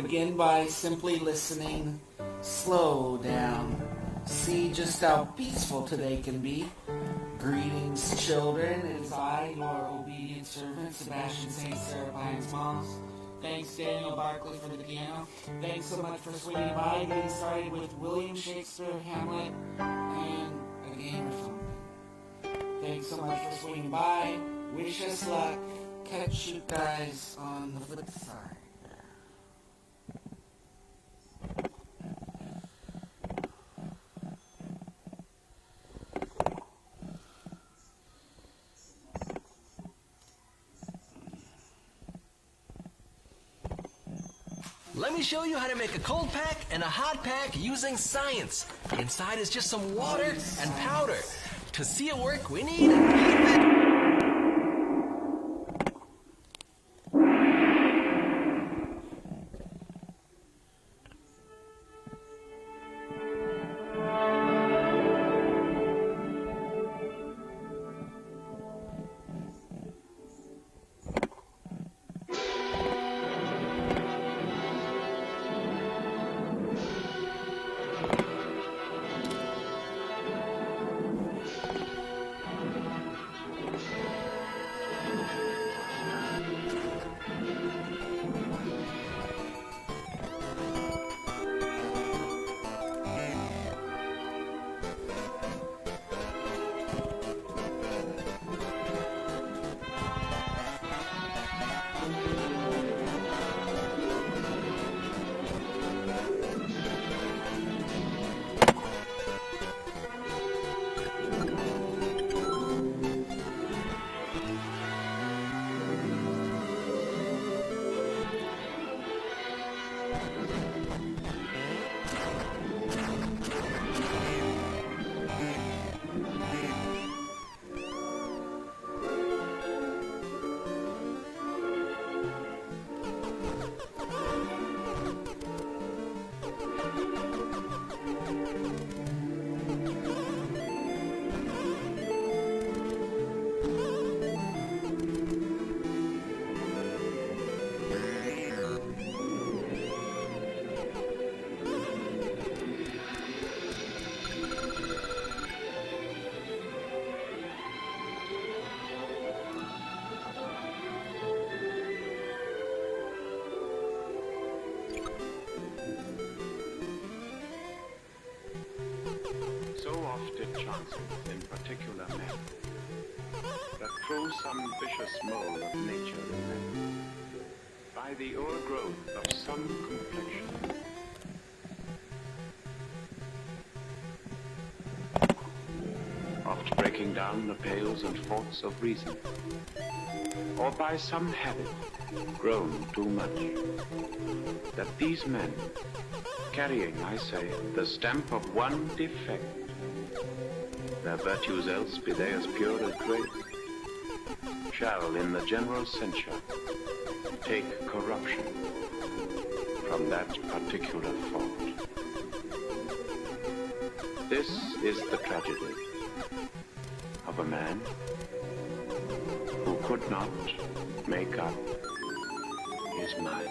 begin by simply listening. Slow down. See just how peaceful today can be. Greetings, children. It is I, your obedient servant, Sebastian St. Seraphine's Moss. Thanks, Daniel Barclay, for the piano. Thanks so much for swinging by. Getting started with William Shakespeare, Hamlet, and a game or something. Thanks so much for swinging by. Wish us luck. Catch you guys on the flip side. Let me show you how to make a cold pack and a hot pack using science. Inside is just some water and powder. To see it work, we need heat. So oft it chances in particular men, that through some vicious mole of nature in them, by the o'ergrowth of some complexion, oft breaking down the pales and forts of reason, or by some habit grown too much, that these men, carrying, I say, the stamp of one defect, their virtues else be they as pure as grace, shall in the general censure take corruption from that particular fault. This is the tragedy of a man who could not make up his mind.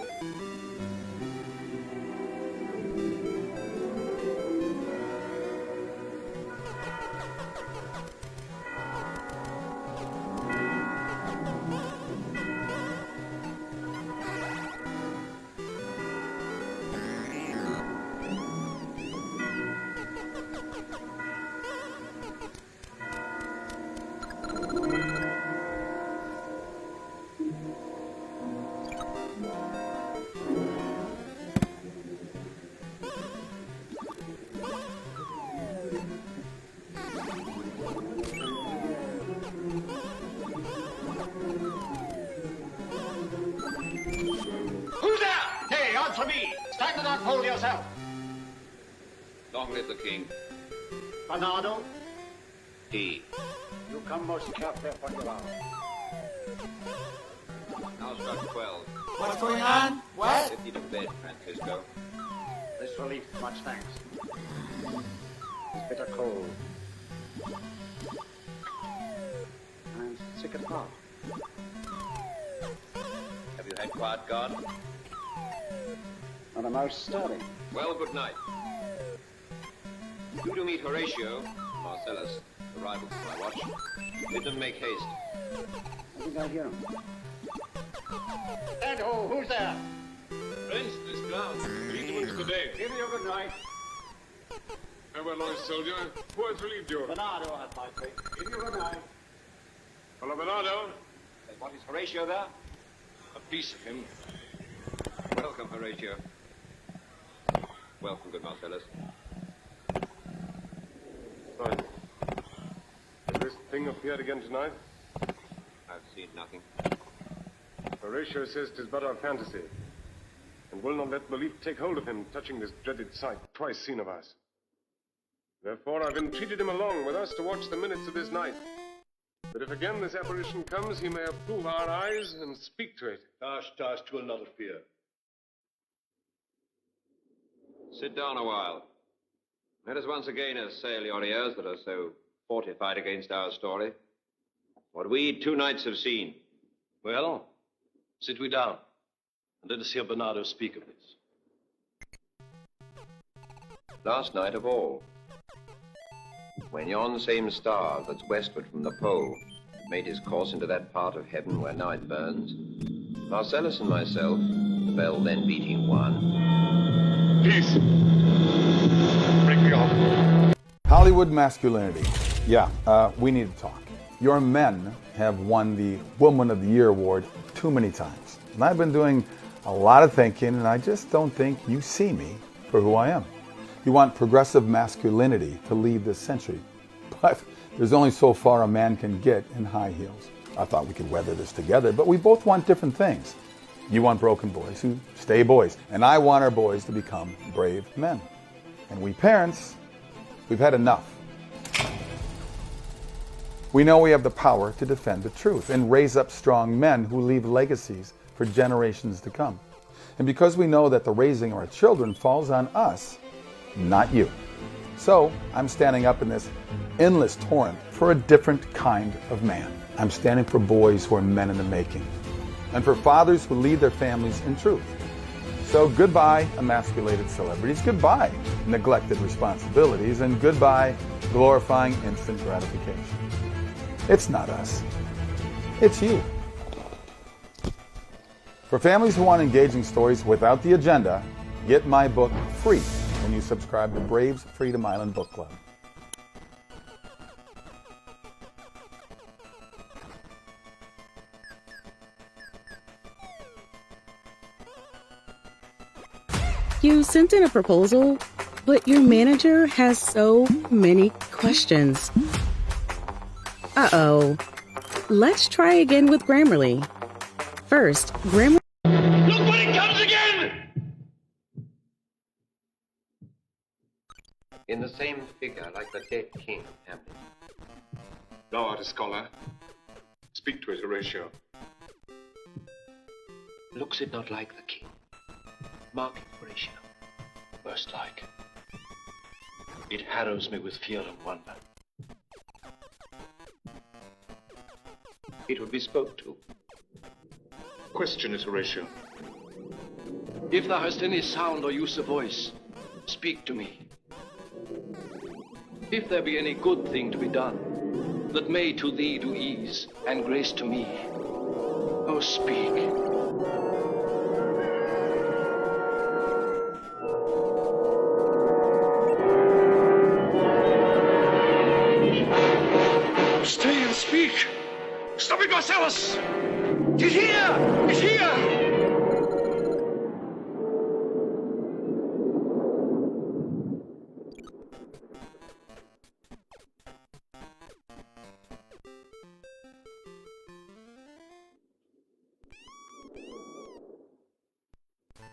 Hold yourself. Long live the king. Bernardo, He. you come most carefully upon your hour. Now struck 12. What's going on? What? 50 to bed, Francisco. This relief, much thanks. It's bitter cold. I'm sick at heart. Have you had quiet, God? and the most sturdy. Well, good night. You to meet Horatio, Marcellus, the rivals of my watch. Bid them make haste. I think I hear him. And who's there? Prince, this ground. Greetings for the day. Give you a good night. Farewell, honest soldier. Who has relieved you? Bernardo has my faith. Give you a good night. Hello, Bernardo. And what is Horatio there? A piece of him. Welcome, Horatio. Welcome, good Marcellus. Fine. Has this thing appeared again tonight? I've seen nothing. Horatio says 'tis but our fantasy, and will not let belief take hold of him, touching this dreaded sight, twice seen of us. Therefore I've entreated him along with us to watch the minutes of this night, that if again this apparition comes, he may approve our eyes and speak to it. Tush, 'twill not appear. Sit down a while. Let us once again assail your ears that are so fortified against our story. What we 2 nights have seen. Well, sit we down, and let us hear Bernardo speak of this. Last night of all, when yon same star that's westward from the pole made his course into that part of heaven where now it burns, Marcellus and myself, bell then beating 1. Peace! Break me off. Hollywood masculinity. Yeah, we need to talk. Your men have won the Woman of the Year award too many times. And I've been doing a lot of thinking, and I just don't think you see me for who I am. You want progressive masculinity to lead this century, but there's only so far a man can get in high heels. I thought we could weather this together, but we both want different things. You want broken boys who stay boys, and I want our boys to become brave men. And we parents, we've had enough. We know we have the power to defend the truth and raise up strong men who leave legacies for generations to come. And because we know that the raising of our children falls on us, not you. So I'm standing up in this endless torrent for a different kind of man. I'm standing for boys who are men in the making, and for fathers who lead their families in truth. So goodbye, emasculated celebrities. Goodbye, neglected responsibilities. And goodbye, glorifying instant gratification. It's not us. It's you. For families who want engaging stories without the agenda, get my book free when you subscribe to Braves Freedom Island Book Club. You sent in a proposal, but your manager has so many questions. Uh-oh. Let's try again with Grammarly. First, Grammarly... Look when it comes again! In the same figure like the dead king, Hamlet. Thou art a scholar. Speak to it, Horatio. Looks it not like the king? Mark it, Horatio. Worst like. It harrows me with fear and wonder. It would be spoke to. Question it, Horatio. If thou hast any sound or use of voice, speak to me. If there be any good thing to be done, that may to thee do ease, and grace to me, oh, speak. Stay and speak! Stop it, Marcellus! He's here! He's here!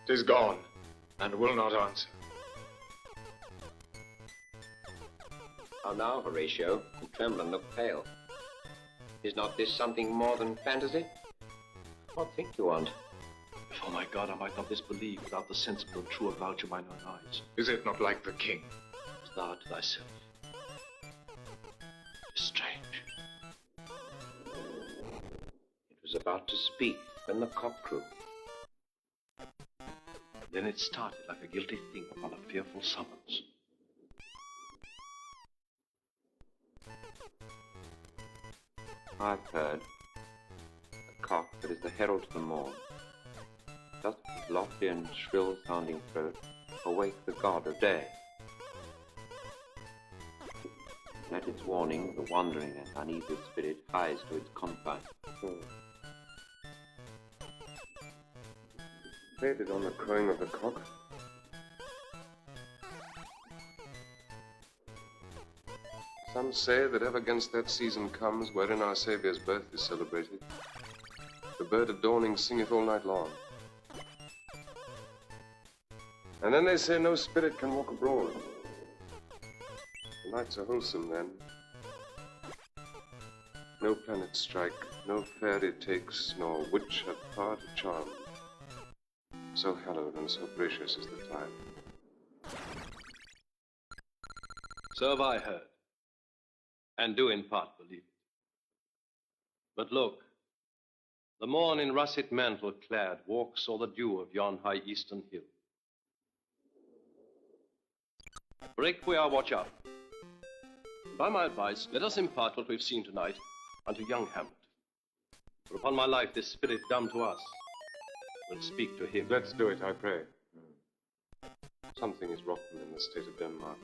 'Tis gone, and will not answer. How now, Horatio? You tremble and look pale. Is not this something more than fantasy? What think you want? Before my God, I might not disbelieve without the sensible and true avouch of mine own eyes. Is it not like the king? As thou art thyself. It is strange. It was about to speak when the cock crew. Then it started like a guilty thing upon a fearful summons. I've heard. The cock that is the herald to the morn, doth with lofty and shrill-sounding throat awake the god of day. And at its warning, the wandering and uneasy spirit hies to its confines. Faded on the crowing of the cock. Some say that ever against that season comes wherein our Saviour's birth is celebrated, the bird of dawning singeth all night long. And then they say no spirit can walk abroad. The nights are wholesome then. No planet strike, no fairy takes, nor witch hath power to charm. So hallowed and so gracious is the time. So have I heard, and do in part believe it. But look, the morn in russet mantle clad walks o'er the dew of yon high eastern hill. Break we our watch up. By my advice, let us impart what we've seen tonight unto young Hamlet. For upon my life, this spirit dumb to us will speak to him. Let's do it, I pray. Something is rotten in the state of Denmark.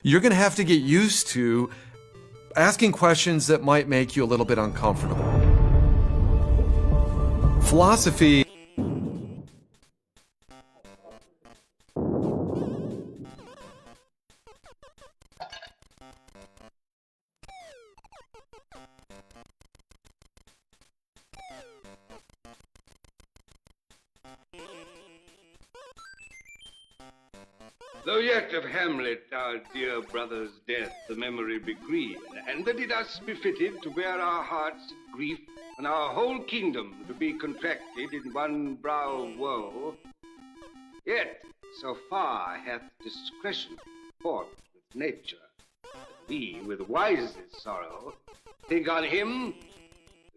You're going to have to get used to asking questions that might make you a little bit uncomfortable. Philosophy Though yet of Hamlet, our dear brother's death, the memory be green, and that it us befitted to bear our hearts in grief, and our whole kingdom to be contracted in one brow of woe, yet so far hath discretion fought with nature, that we with wisest sorrow think on him,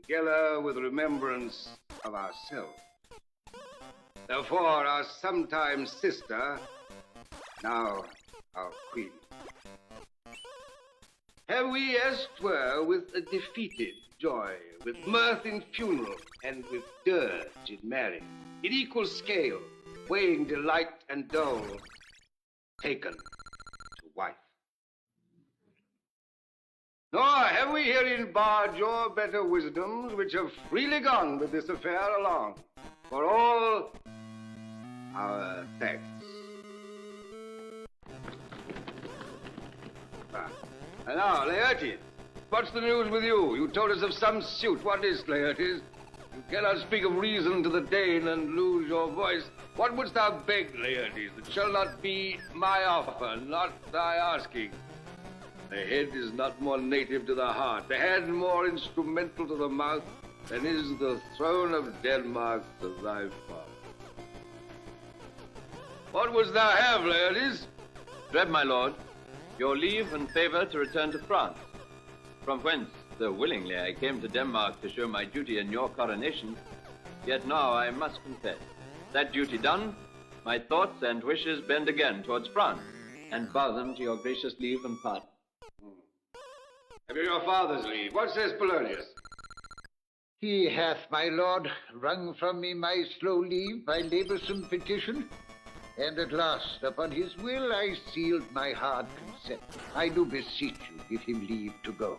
together with remembrance of ourselves. Therefore our sometime sister, now our queen, have we as 'twere with a defeated joy, with mirth in funeral, and with dirge in marriage, in equal scale, weighing delight and dole, taken to wife. Nor have we herein barred your better wisdoms, which have freely gone with this affair along, for all our thanks. And now, Laertes, what's the news with you? You told us of some suit. What is, Laertes? You cannot speak of reason to the Dane and lose your voice. What wouldst thou beg, Laertes, that shall not be my offer, not thy asking? The head is not more native to the heart, the hand more instrumental to the mouth, than is the throne of Denmark to thy father. What wouldst thou have, Laertes? Dread, my lord, your leave and favor to return to France, from whence Though willingly I came to Denmark to show my duty in your coronation, yet now I must confess, that duty done, my thoughts and wishes bend again towards France, and bow them to your gracious leave and pardon. Have you your father's leave? What says Polonius? He hath, my lord, wrung from me my slow leave by laboursome petition, and at last, upon his will, I sealed my hard consent. I do beseech you, give him leave to go.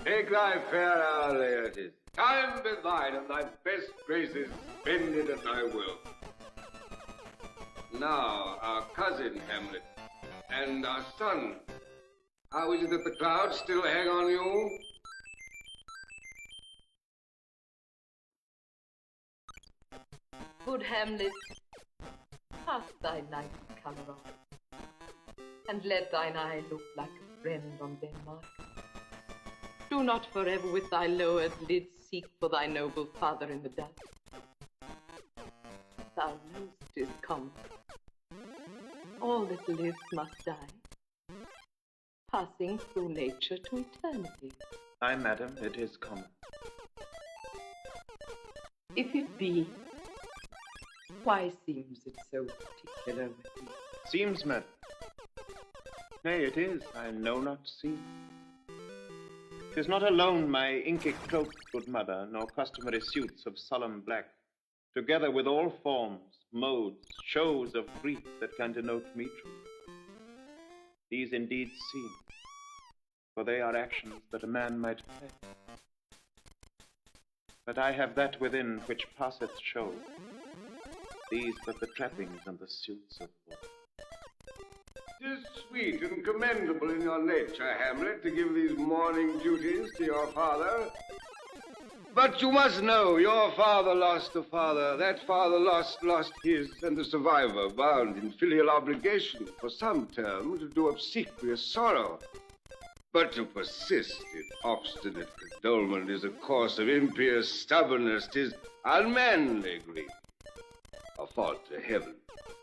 Take thy fair hour, Laertes. Time be thine, and thy best graces spended at thy will. Now, our cousin Hamlet, and our son. How is it that the clouds still hang on you? Good Hamlet, cast thy night colour on, and let thine eye look like a friend on Denmark. Do not forever with thy lowered lids seek for thy noble father in the dust. Thou know'st 'tis come. All that lives must die, passing through nature to eternity. Aye, madam, it is common. If it be, why seems it so particular with thee? Seems, madam. Nay, it is, I know not seem. 'Tis not alone my inky cloak, good mother, nor customary suits of solemn black, together with all forms, modes, shows of grief that can denote me truth. These indeed seem, for they are actions that a man might play. But I have that within which passeth show, these but the trappings and the suits of woe. 'Tis sweet and commendable in your nature, Hamlet, to give these mourning duties to your father. But you must know, your father lost a father, that father lost his, and the survivor bound in filial obligation for some term to do obsequious sorrow. But to persist in obstinate condolement is a course of impious stubbornness, 'tis unmanly grief. A fault to heaven,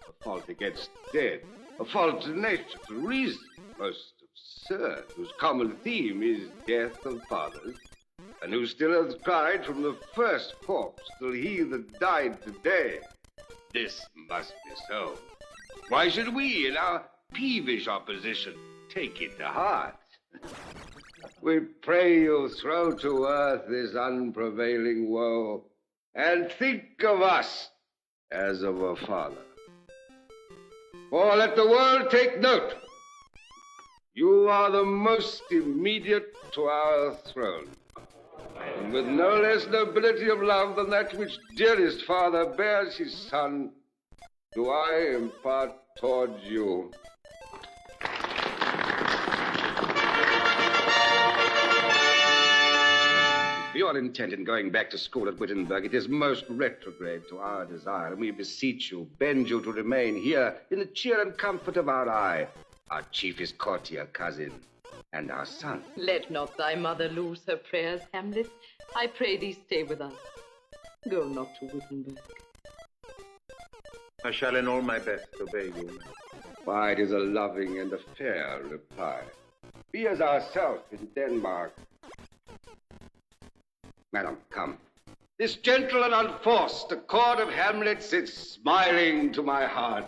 a fault against dead, a fault to nature, to reason, most absurd, whose common theme is death of fathers, and who still hath cried from the first corpse till he that died today. This must be so. Why should we, in our peevish opposition, take it to heart? We pray you throw to earth this unprevailing woe, and think of us as of a father. For let the world take note, you are the most immediate to our throne, and with no less nobility of love than that which dearest father bears his son, do I impart towards you. If you are intent in going back to school at Wittenberg, it is most retrograde to our desire, and we beseech you, bend you to remain here in the cheer and comfort of our eye, our chiefest courtier cousin, and our son. Let not thy mother lose her prayers, Hamlet. I pray thee stay with us. Go not to Wittenberg. I shall in all my best obey you. Why, it is a loving and a fair reply. Be as ourselves in Denmark. Madam, come. This gentle and unforced accord of Hamlet sits smiling to my heart,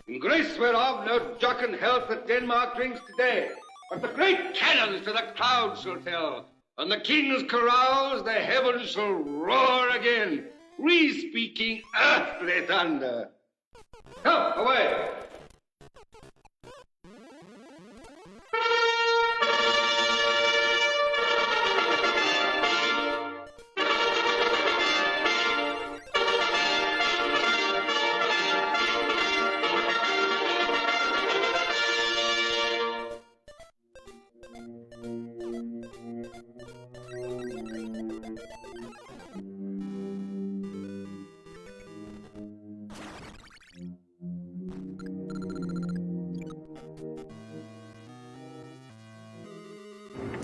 in grace whereof no jocund health that Denmark drinks today, but the great cannons to the clouds shall tell, and the king's carouse the heavens shall roar again, re-speaking earthly thunder. Come, away!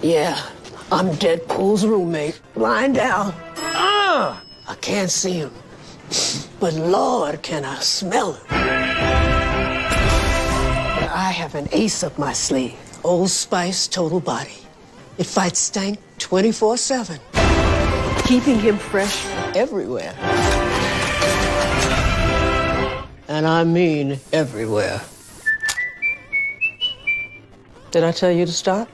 Yeah, I'm Deadpool's roommate, lying down. I can't see him, but Lord, can I smell him. I have an ace up my sleeve. Old Spice, total body. It fights stank 24/7, keeping him fresh everywhere. And I mean everywhere. Did I tell you to stop?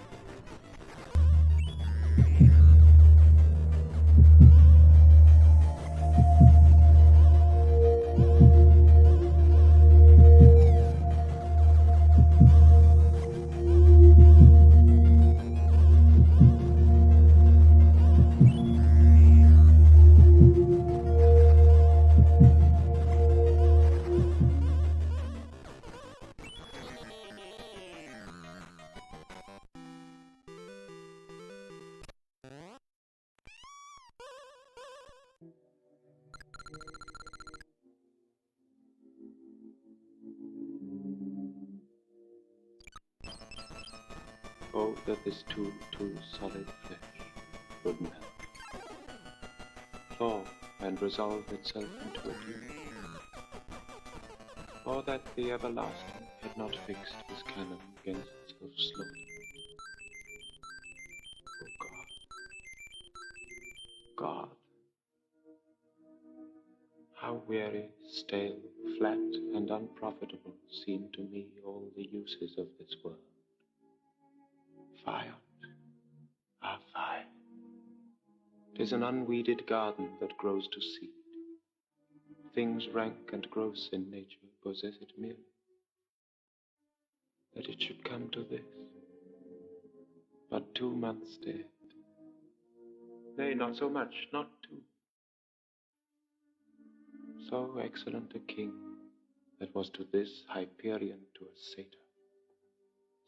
Oh, that this too solid flesh would melt, thaw and resolve itself into a dew. Or that the everlasting had not fixed his cannon against self-slaughter. Oh God, how weary, stale, flat, and unprofitable seem to me all the uses of this world. Fiat, fi. 'Tis an unweeded garden that grows to seed. Things rank and gross in nature possess it merely. That it should come to this, but 2 months dead. Nay, not so much, not 2. So excellent a king that was to this Hyperion to a satyr.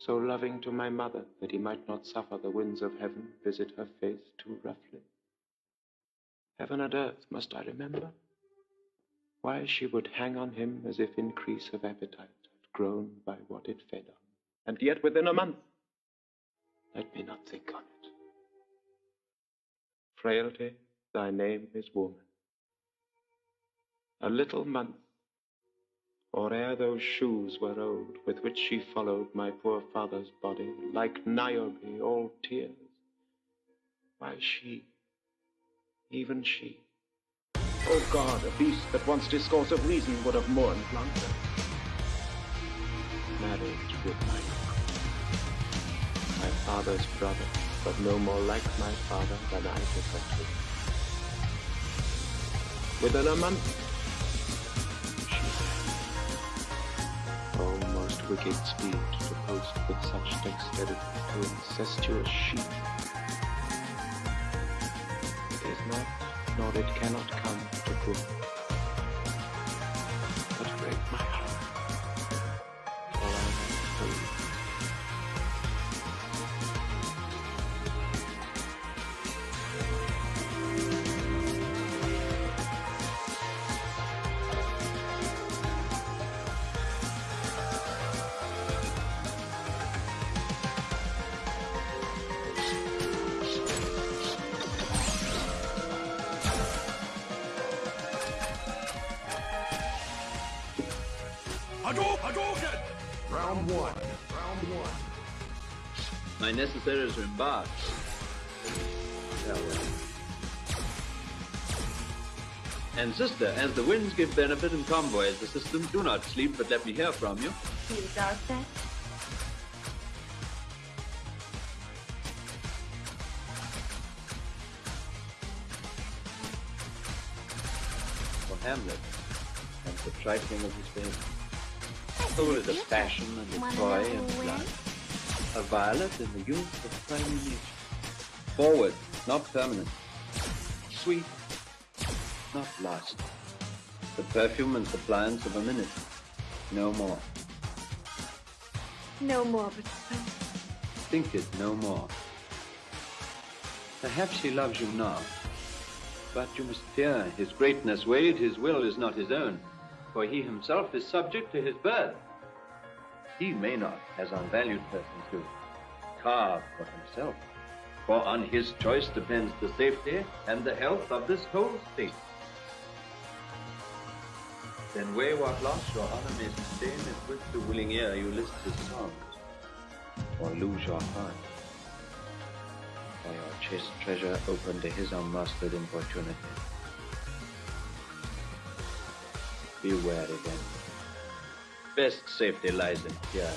So loving to my mother that he might not suffer the winds of heaven visit her face too roughly. Heaven and earth must I remember? Why she would hang on him as if increase of appetite had grown by what it fed on, and yet within a month. Let me not think on it. Frailty, thy name is woman. A little month, or ere those shoes were old, with which she followed my poor father's body, like Niobe, all tears. Why she, even she, O God, a beast that once discourse of reason would have mourned longer. Marriage with my father's brother, but no more like my father than I detested. Within a month, oh, most wicked speed to post with such dexterity to incestuous sheep. It is not, nor it cannot come to good, but break my heart, for I am free. Round one. My necessaries are embarked. Farewell. And sister, as the winds give benefit and convoys the system, do not sleep, but let me hear from you. You doubt that? For Hamlet, and the trifling of his fame. Soul is a passion and a toy and blood. A violet in the youth of primary nature. Forward, not permanent. Sweet, not lust. The perfume and suppliance of a minute. No more. No more, but so. Think it no more. Perhaps he loves you now. But you must fear his greatness weighed, his will is not his own. For he himself is subject to his birth. He may not, as unvalued persons do, carve for himself. For on his choice depends the safety and the health of this whole state. Then weigh what loss your honor may sustain if with the willing ear you list his songs, or lose your heart. or your chaste treasure open to his unmastered importunity. Be wary then. Best safety lies in fear.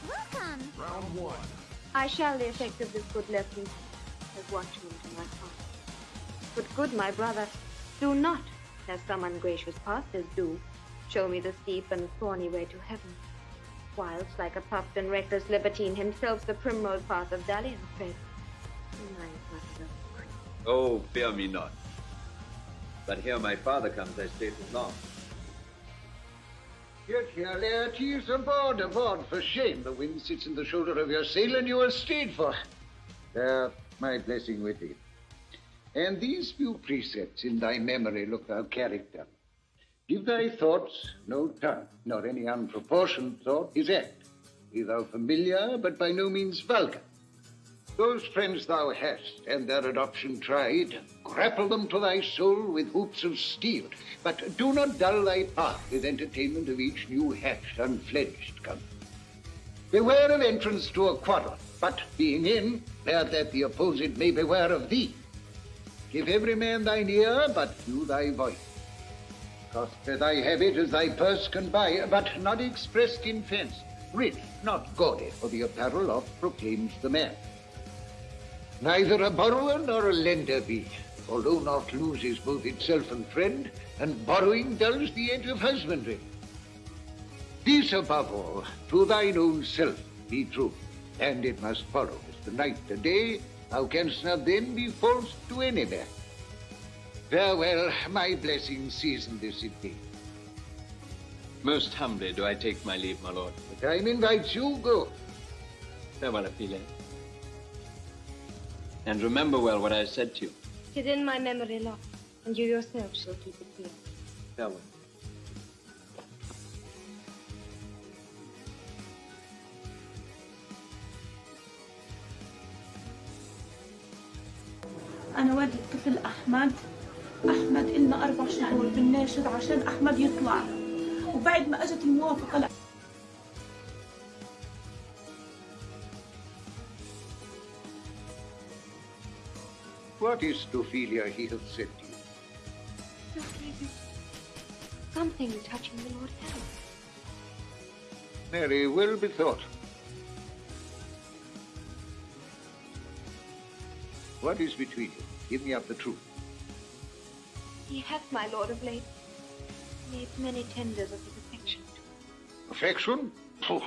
Welcome! Round one. I shall the effect of this good lesson as watchman to my father. But good, my brother, do not, as some ungracious pastors do, show me the steep and thorny way to heaven, whilst, like a puffed and reckless libertine himself, the primrose path of dalliance treads. Oh, fear me not. But here my father comes, I stay too long. Yet here, Laertes, aboard, for shame. The wind sits in the shoulder of your sail, and you are stayed for. There, my blessing with thee. And these few precepts in thy memory look thou character. Give thy thoughts no tongue, nor any unproportioned thought his act. Be thou familiar, but by no means vulgar. Those friends thou hast, and their adoption tried, grapple them to thy soul with hoops of steel, but do not dull thy path with entertainment of each new hatched, unfledged company. Beware of entrance to a quarrel, but being in, bear that the opposed may beware of thee. Give every man thine ear, but few thy voice. Cost thy habit as thy purse can buy, but not expressed in fence. Rich, not gaudy, for the apparel oft proclaims the man. Neither a borrower nor a lender be, although naught loses both itself and friend, and borrowing dulls the edge of husbandry. This above all, to thine own self be true, and it must follow, as the night the day, thou canst not then be false to any man. Farewell, my blessing season this it be. Most humbly do I take my leave, my lord. The time invites you, go. Farewell, Apile. And remember well what I said to you. 'Tis in my memory locked, and you yourself shall keep it clear. Farewell. أنا والد الطفل أحمد إلنا 4 شهور بالناشر عشان أحمد يطلع، وبعد ما أجت الموافقة What is Ophelia he hath said to you? Something touching the Lord Hamlet. Very well bethought. What is between you? Give me up the truth. He hath, my lord, of late made many tenders of his affection to me. Affection? Oh,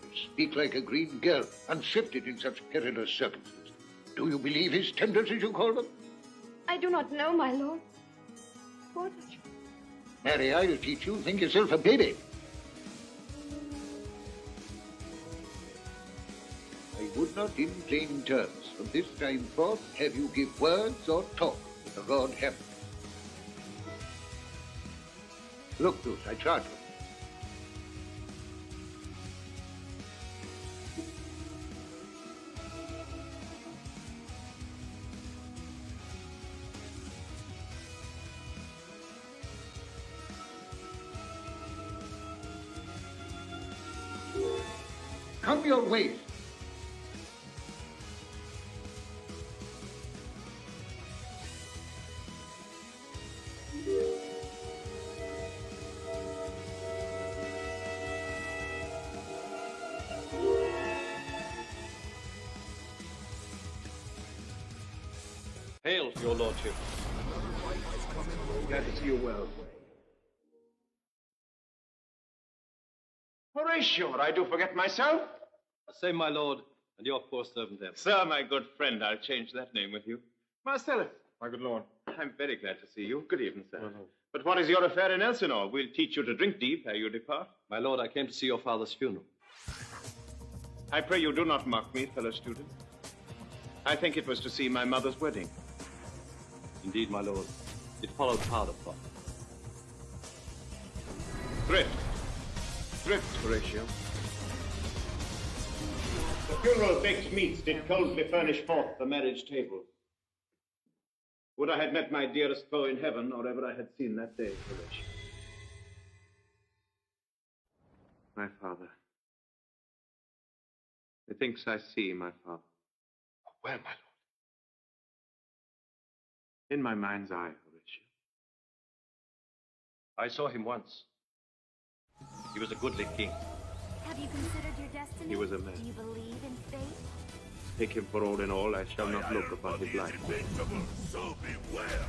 you speak like a green girl, unshifted in such perilous circumstances. Do you believe his tenders, as you call them? I do not know, my lord. What? Mary, I'll teach you. Think yourself a baby. I would not, in plain terms, from this time forth, have you give words or talk with the Lord Hamlet. Look, Bruce, I charge you. Come your ways. Hail to your lordship. Glad to see you well. Horatio, I do forget myself. Same, my lord, and your poor servant there. Sir, my good friend, I'll change that name with you. Marcellus, my good lord. I'm very glad to see you. Good evening, sir. But what is your affair in Elsinore? We'll teach you to drink deep ere you depart. My lord, I came to see your father's funeral. I pray you do not mock me, fellow student. I think it was to see my mother's wedding. Indeed, my lord. It followed powder plot. Thrift. Thrift, Horatio. The funeral baked meats did coldly furnish forth the marriage table. Would I had met my dearest foe in heaven, or ever I had seen that day, Horatio. My father. Methinks I see my father. Where, my lord? In my mind's eye, Horatio. I saw him once. He was a goodly king. Have you considered your destiny? He was a man. Do you believe in fate? Take him for all in all, I shall not look upon his life. So beware.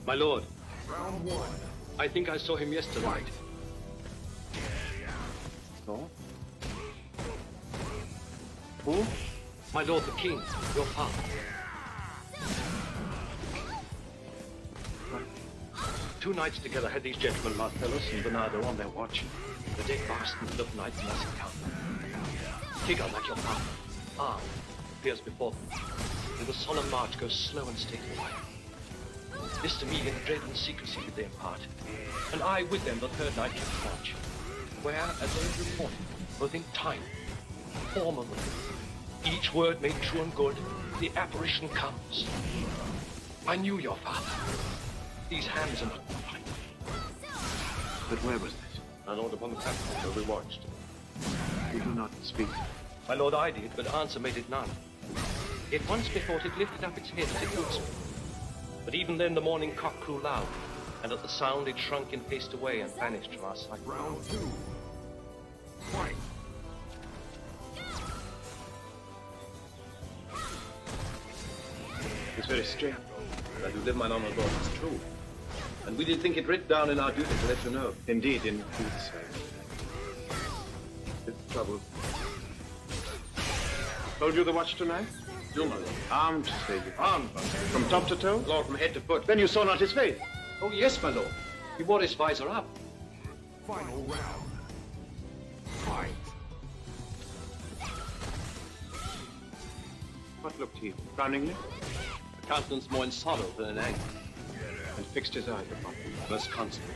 My lord, Round one. I think I saw him yesterday. Saw? Who? My lord the king, your father. 2 nights together had these gentlemen, Marcellus and Bernardo, on their watch. The day passed in the middle of night and us encounter. Figure like your father, armed, appears before them, and the solemn march goes slow and stately. This to me in dread and secrecy did they impart, and I with them the 3rd night kept watch, where, as they reported, both in time, form of them, each word made true and good, the apparition comes. I knew your father. These hands are not mine. But where was this? My lord, upon the platform where we watched. You do not speak. My lord, I did, but answer made it none. Yet once methought it lifted up its head as it would speak. But even then the morning cock crew loud, and at the sound it shrunk and paced away and vanished from our sight. Round 2. Fight. It's very strange that you live, my honor, Lord, it's true. And we did think it writ down in our duty to let you know. Indeed, in truth, sir. It's trouble. Told you the watch tonight? You, my lord. Armed, say you. Armed, my lord. From top to toe? Lord, from head to foot. Then you saw not his face. Oh, yes, my lord. He wore his visor up. Final round. Fight. What looked he? Frowningly? A countenance more in sorrow than in anger. And fixed his eyes upon me. Most constant.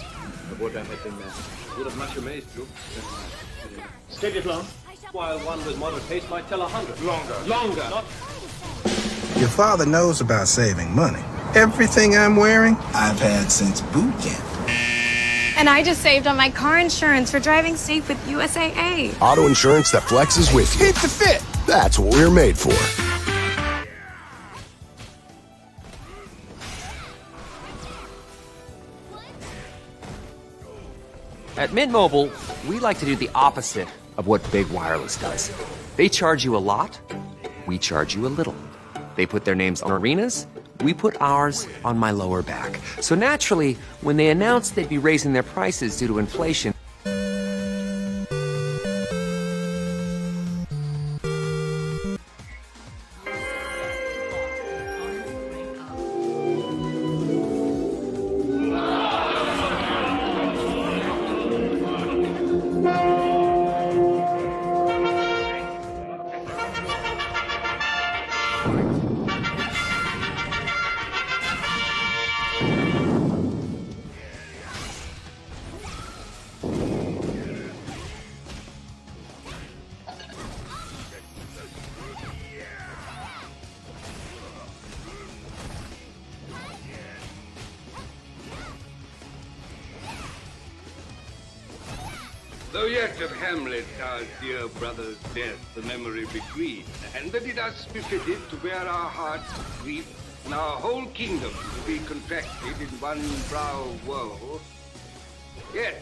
I would I had been there. Would have much amazed you. Stayed it long? While one with moderate pace might tell 100. Longer. Longer. Not Your father knows about saving money. Everything I'm wearing, I've had since boot camp. And I just saved on my car insurance for driving safe with USAA. Auto insurance that flexes with you. Hit the fit. That's what we're made for. At Mint Mobile, we like to do the opposite of what Big Wireless does. They charge you a lot, we charge you a little. They put their names on arenas, we put ours on my lower back. So naturally, when they announced they'd be raising their prices due to inflation, Though yet of Hamlet, our dear brother's death, the memory bequeathed, and that it us befitted to bear our hearts' grief, and our whole kingdom to be contracted in one brow of woe, yet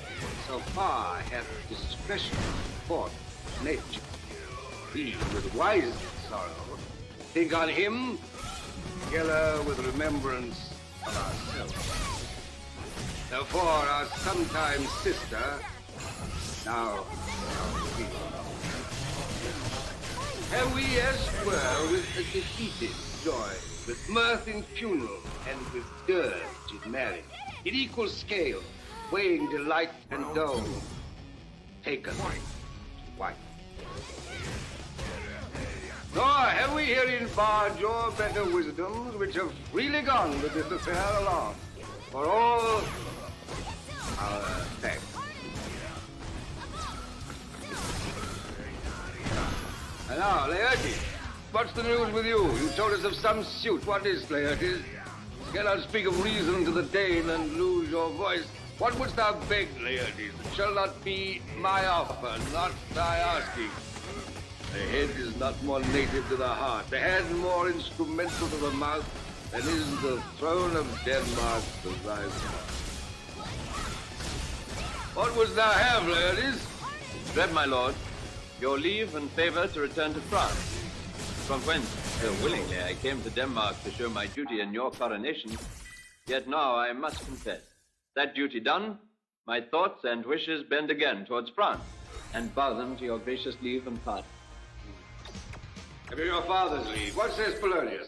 so far hath discretion fought nature. We, with wisest sorrow, think on him, together with remembrance of ourselves. Therefore, our sometime sister, now have we as twere with a defeated joy, with mirth in funeral, and with dirge in marriage, in equal scale, weighing delight and dole, taken to wife. Nor have we herein barred your better wisdoms, which have freely gone with this affair along, for all our thanks. And now, Laertes, what's the news with you? You told us of some suit. What is, Laertes? Cannot speak of reason to the Dane and lose your voice. What wouldst thou beg, Laertes? It shall not be my offer, not thy asking. The head is not more native to the heart, the hand more instrumental to the mouth, than is the throne of Denmark to thy mouth. What wouldst thou have, Laertes? Dread, my lord, your leave and favor to return to France, from whence, so willingly, I came to Denmark to show my duty in your coronation. Yet now I must confess, that duty done, my thoughts and wishes bend again towards France, and bow them to your gracious leave and pardon. Have you your father's leave? What says Polonius?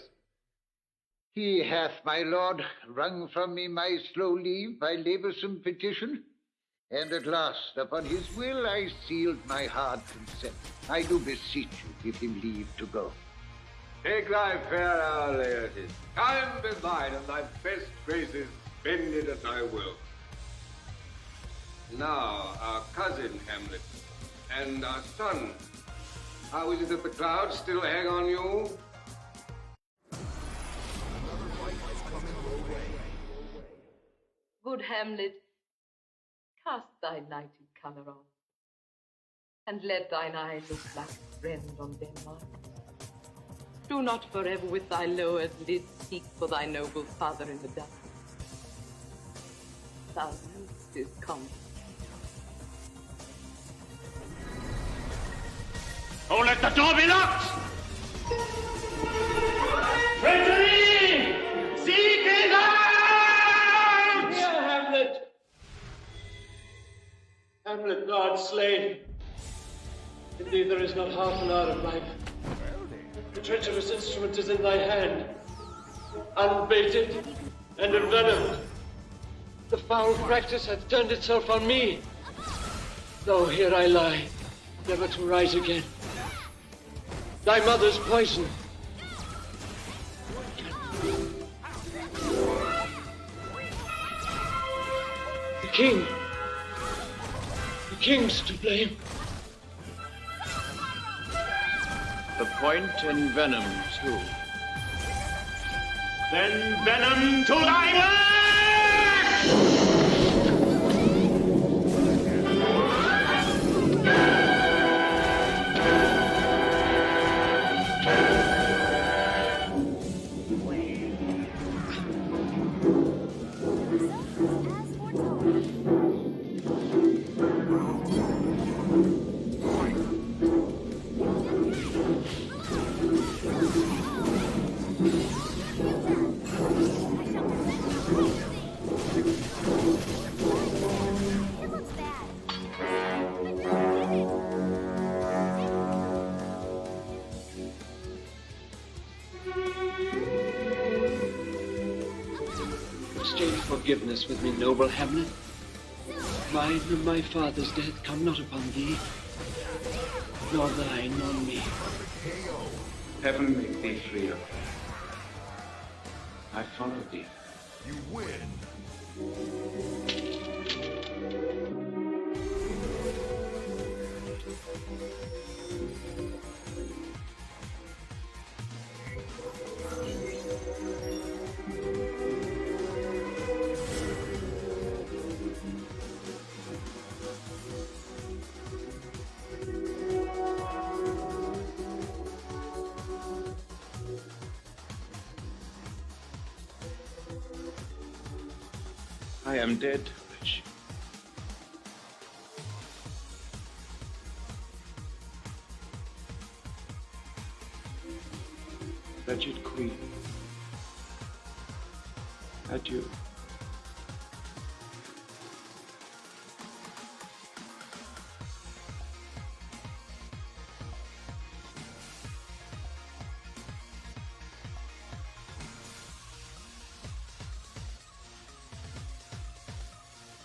He hath, my lord, wrung from me my slow leave by laboursome petition, and at last, upon his will, I sealed my hard consent. I do beseech you, give him leave to go. Take thy fair hour, Laertes. Time be thine, and thy best graces bended at thy will. Now, our cousin Hamlet, and our son. How is it that the clouds still hang on you? Good Hamlet, cast thy nighted colour on, and let thine eye look like a friend on Denmark. Do not forever with thy lowered lids seek for thy noble father in the dust. Thou knowest his coming. Oh, let the door be locked! Treachery! Seek it out! Here, Hamlet! Hamlet, thou art slain. Indeed, there is not half an hour of life. The treacherous instrument is in thy hand, unbaited and envenomed. The foul practice hath turned itself on me. Though here I lie, never to rise again. Thy mother's poison. The king. The king's to blame. The point and venom, too. Then venom to thy work! Forgiveness with me, noble Hamlet. Mine and my father's death come not upon thee, nor thine on me. Heaven make thee free of me. I follow thee. You win. I am dead, Rich. Wretched queen, adieu.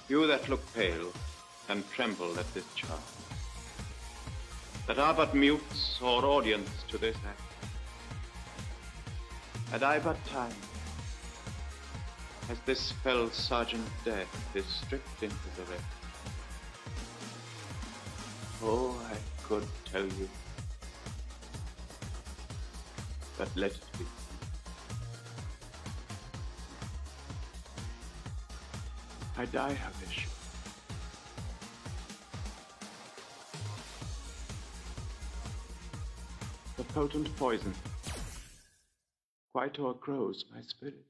You that look pale and tremble at this charm, that are but mutes or audience to this act, had I but time, as this fell Sergeant Death is stripped into the wreck. Oh, I could tell you, but let it be. I I die, Horatio. The potent poison quite o'ergrows my spirit.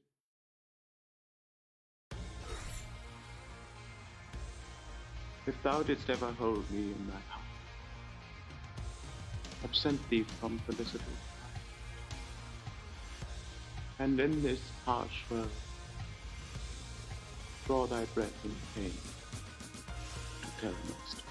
If thou didst ever hold me in thy heart, absent thee from felicity, and in this harsh world draw thy breath in pain to tell my story.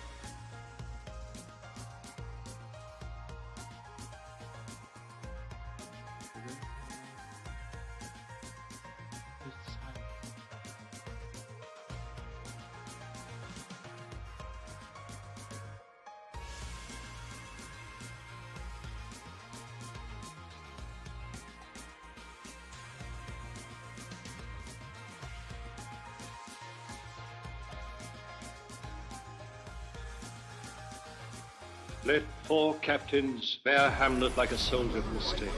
Let 4 captains bear Hamlet like a soldier to the stake.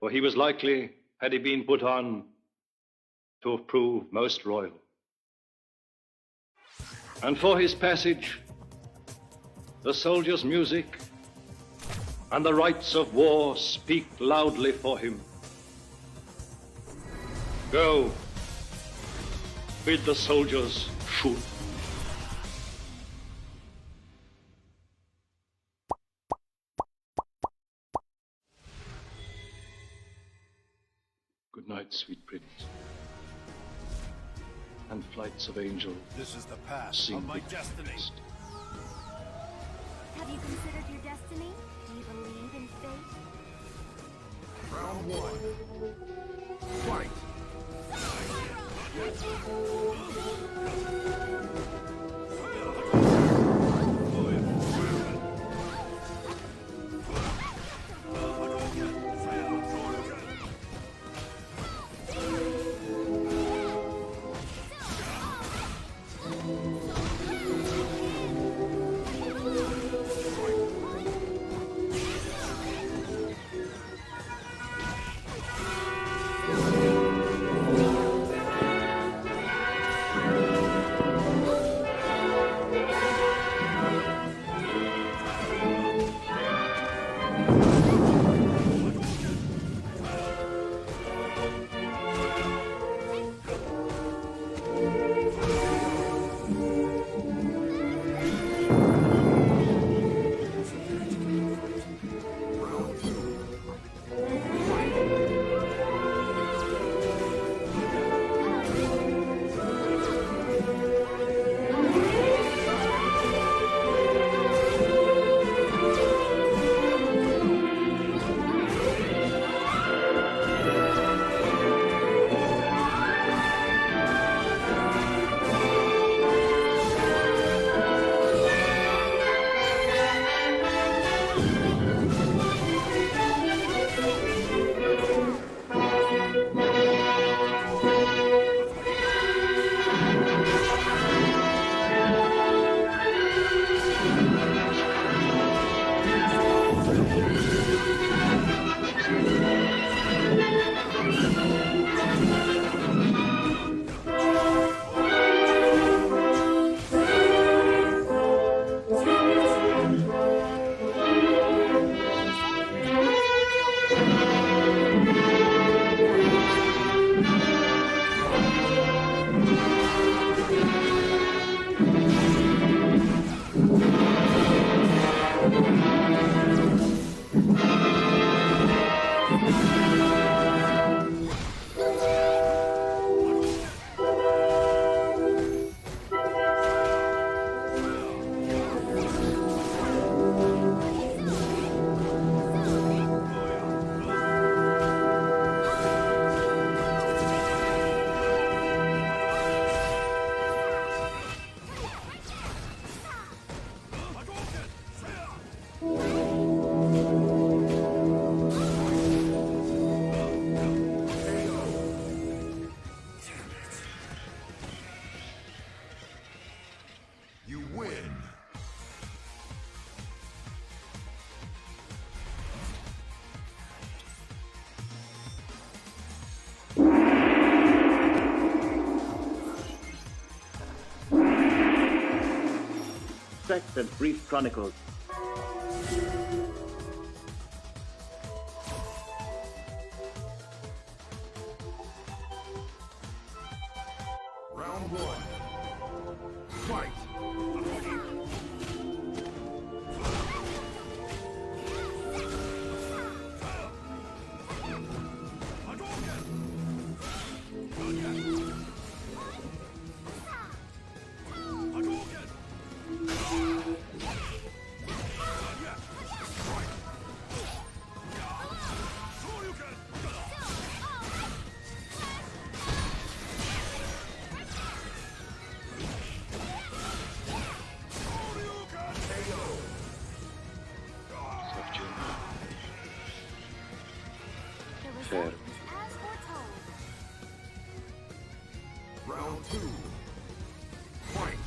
For he was likely, had he been put on, to have proved most royal. And for his passage, the soldier's music and the rites of war speak loudly for him. Go, bid the soldiers shoot. Good night, sweet prince. And flights of angels. This is the path sing of my with destiny. rest. Have you considered your destiny? Do you believe in fate? Round 1. Fight! reflect the brief chronicles. Round one. Fight! Fair. Round two. Fight!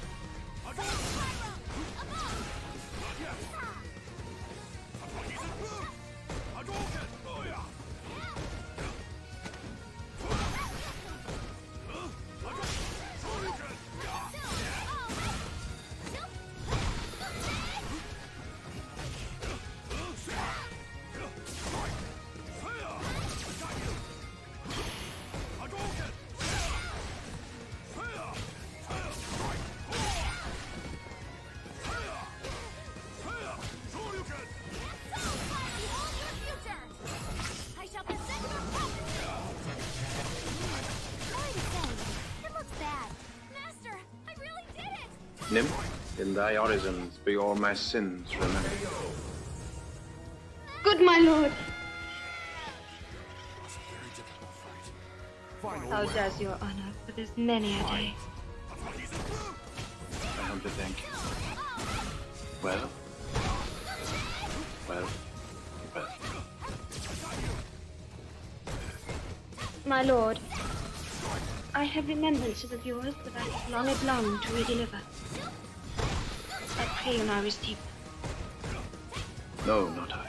Nymph, in thy orisons be all my sins remembered. Good, my lord. How does your honor for this many a day? I humbly thank you. Well? Well? Well? My lord, I have remembrances of yours that I have long and longed to redeliver. I pray you now receive them. No, not I.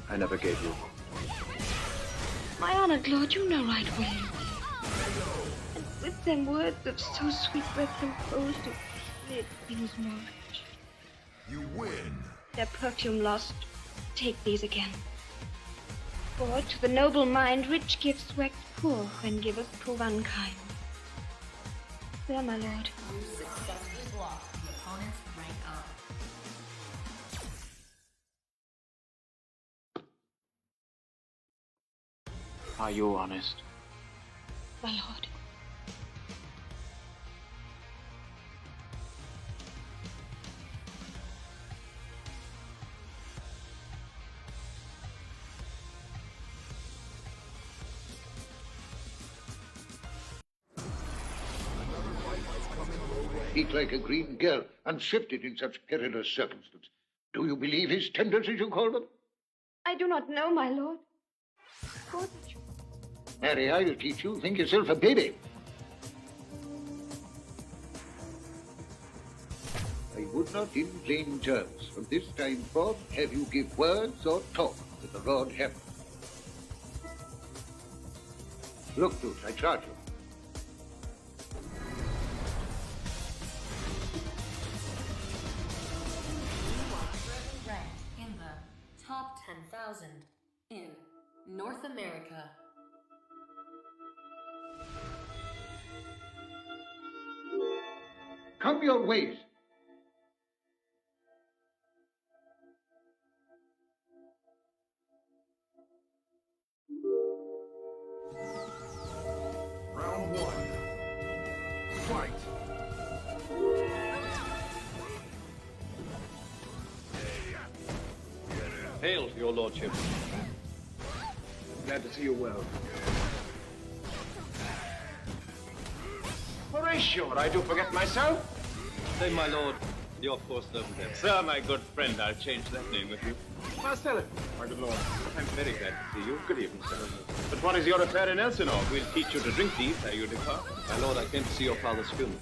I never gave you. My honored lord, you know right well you will. And with them words of so sweet breath composed of clear things more rich. You win. Their perfume lost, take these again. For to the noble mind rich gifts wax poor when givers prove unkind. There, my lord. You successfully blocked the opponent's rank up. Are you honest? My lord. Speak like a green girl, unshifted in such perilous circumstances. Do you believe his tenders, as you call them? I do not know, my lord. Could you? Mary, I'll teach you. Think yourself a baby. I would not, in plain terms, from this time forth, have you give words or talk to the Lord Hamlet. Look to it, I charge you. Ranked in the top 10,000 in North America. Come your ways. Round one. Fight! Hail to your lordship. Glad to see you well. Horatio, I do forget myself. Say, my lord, your poor servant there. Sir, my good friend, I'll change that name with you. Marcellus, my good lord. I'm very glad to see you. Good evening, sir. But what is your affair in Elsinore? We'll teach you to drink deep ere you depart. My lord, I came to see your father's funeral.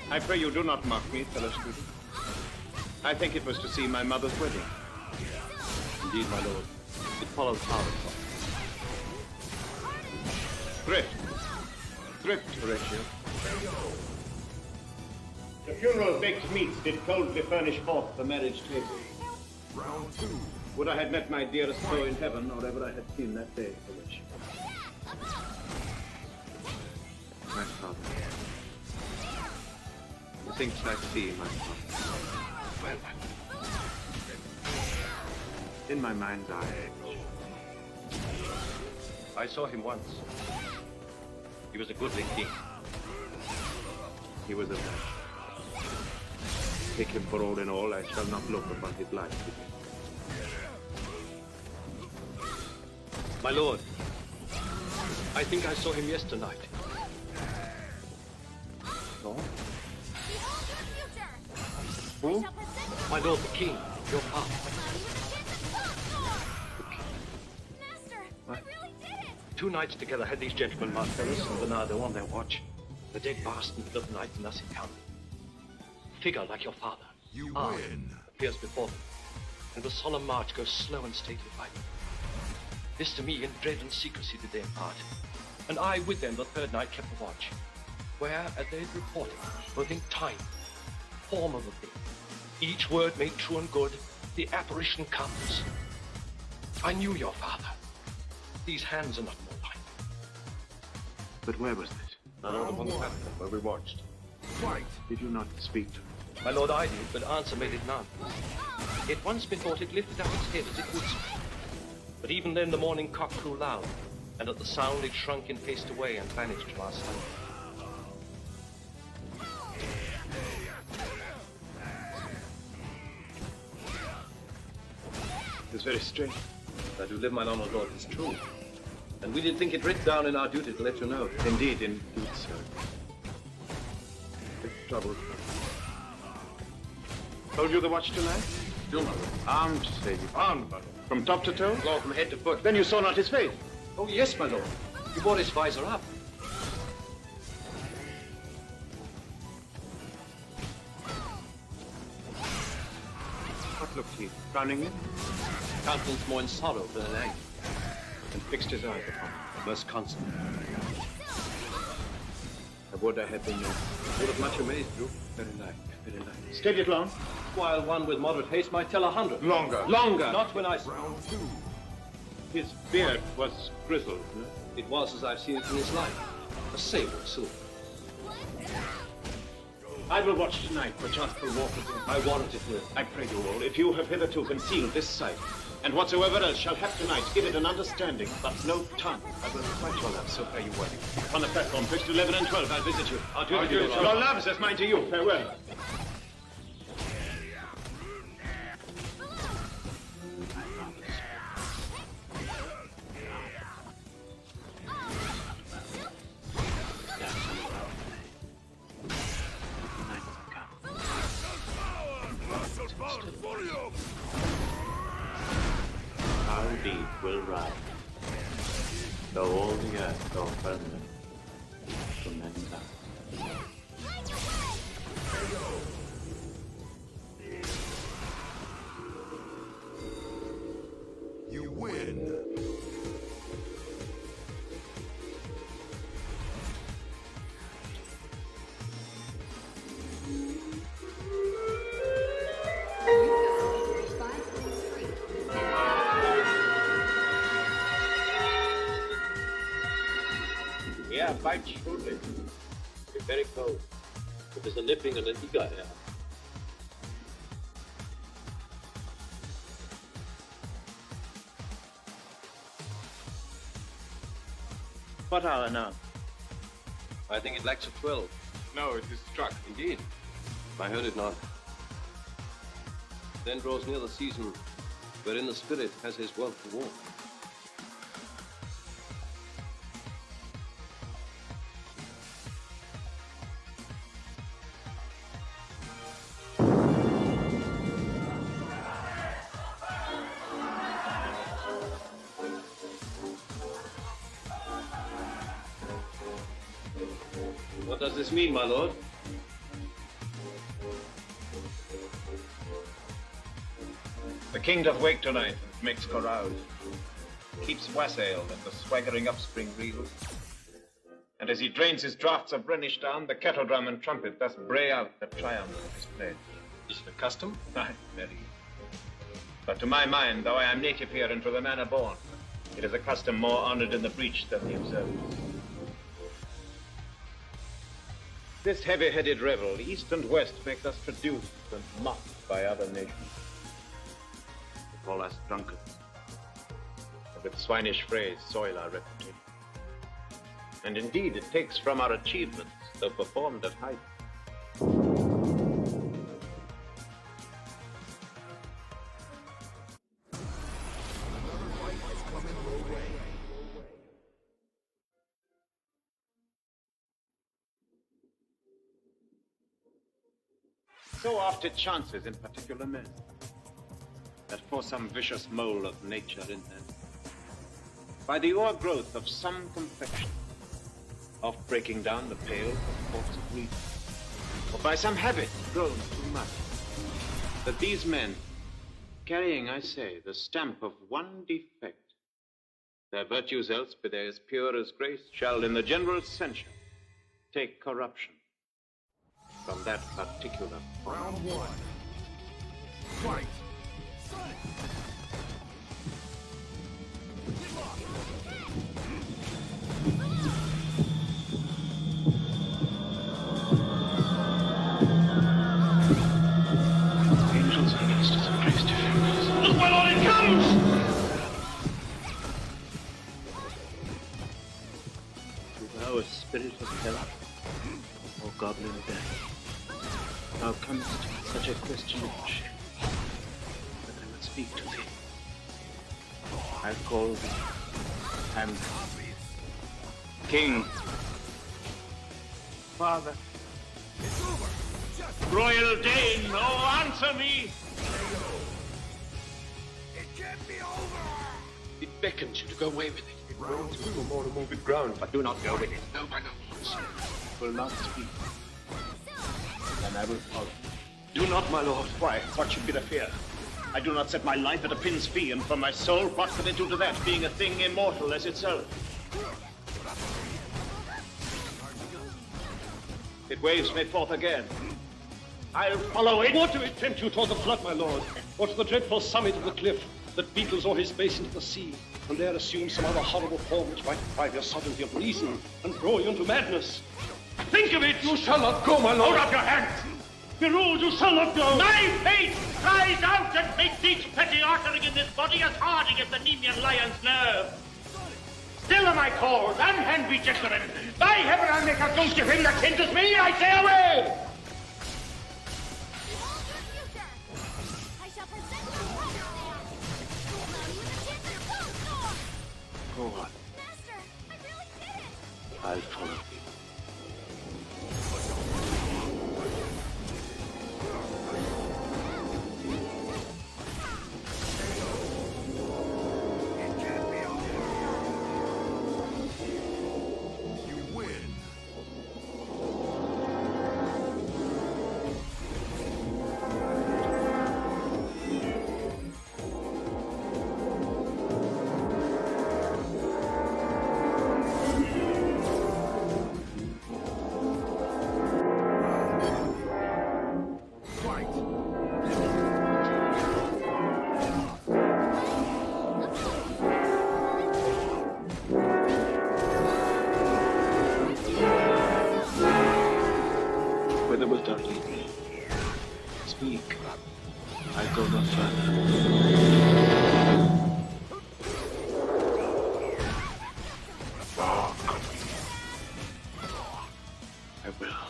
I pray you do not mock me, fellow student. I think it was to see my mother's wedding. Indeed, my lord. It follows hard. Thrift. Thrift, Horatio. The funeral baked meats did coldly furnish forth the marriage table. Round 2. Would I had met my dearest foe in heaven, or ever I had seen that day for which. My father. The things I see, my father. Well, in my mind's eye. I saw him once. He was a goodly king. He was a man. Take him for all in all, I shall not look upon his life again. My lord, I think I saw him yesternight. No? Who? My lord, the king, your father. What? 2 nights together had these gentlemen, Marcellus and Bernardo, on their watch. The dead passed in the middle of the night and thus encountered. A figure like your father, You win. appears before them, and with solemn march goes slow and stately by them. This to me in dread and secrecy did they impart, and I with them the 3rd night kept the watch, where, as they had reported, both in time, form of the thing, each word made true and good, the apparition comes. I knew your father. These hands are not more like. But where was it? My lord, upon the platform where we watched. Fight. Did you not speak to him? My lord, I did, but answer made it none. Yet once methought it lifted up its head as it would speak. But even then the morning cock crew loud, and at the sound it shrunk in haste away and vanished from our sight. It's very strange. I do live, my honored lord, it's true. And we did think it writ down in our duty to let you know. Indeed, sir. It's trouble. Told you the watch tonight? Still not. Armed, say you. Armed, my lord. From top to toe? Lord, from head to foot. Then you saw not his face. Oh, yes, my lord. He wore his visor up. What looked he? Frowning in? Countenance more in sorrow than in anger, and fixed his eyes upon me, most constantly. I would I had been there. Would have much amazed you. Very like, very like. Stayed it long? While one with moderate haste might tell 100. Longer. Longer! Not when I saw Round 2. His beard was grizzled. No? it was as I've seen it in his life. A sable of silver. I will watch tonight, perchance will walk with him. I warrant it will. I pray you all, if you have hitherto concealed this sight, and whatsoever else shall have tonight, give it an understanding, but no tongue. I will requite your love, so fare you well. On the platform, twixt 11 and 12, I'll visit you. Adieu, your love is as mine to you. Farewell. Our deed will rise, though all the earth go firmament to men's eyes. You win. Yeah, fight shrewdly. You're very cold. It is a living and an eager air. What hour now? I think it lacks a 12. No, it is struck. Indeed. I heard it not. Then draws near the season wherein the spirit has his wont to walk. What does this mean, my lord? The king doth wake tonight and makes carouse. Keeps wassail and the swaggering upspring reels. And as he drains his draughts of Rhenish down, the kettle drum and trumpet thus bray out the triumph of his pledge. Is it a custom? Aye, very. But to my mind, though I am native here and to the manor born, it is a custom more honored in the breach than the observance. This heavy-headed revel, east and west, makes us traduced and mocked by other nations. They call us drunkards, and with swinish phrase soil our reputation. And indeed, it takes from our achievements, though performed at height. So oft it chances in particular men that for some vicious mole of nature in them, by the o'ergrowth of some complexion, oft breaking down the pale of thoughts of reason, or by some habit grown too much, that these men, carrying, I say, the stamp of one defect, their virtues else be they as pure as grace, shall in the general censure take corruption from that particular. Round one. Fight. Angels and ministers of grace defend us. Look, my lord, it comes! Thou a spirit of hell, or goblin of death, thou comest with such a question of shame, that I must speak to thee. I call thee Hamlet, King, Father. Royal Dane, oh, answer me! It can't be over! It beckons you to go away with it. It rounds you to more morbid ground. But do not go with it. No, by no means. Will not speak, and I will follow. Do not, my lord. Why? What should be the fear? I do not set my life at a pin's fee, and for my soul, what could it do to that, being a thing immortal as itself? It waves me forth again. I'll follow it. What do it tempt you toward the flood, my lord? Or to the dreadful summit of the cliff that beetles o'er his base into the sea, and there assume some other horrible form which might deprive your sovereignty of reason and throw you into madness? Think of it! You shall not go, my lord! Hold up your hands! Be ruled, you shall not go! My fate cries out and makes each petty artery in this body as hardy as the Nemean lion's nerve. Still am I called, unhand be gentlemen. By heaven, I'll make a ghost of him that hinders me, I say away! Go on. I'll follow you. Whither wilt thou lead me? Speak. I go no further. I will.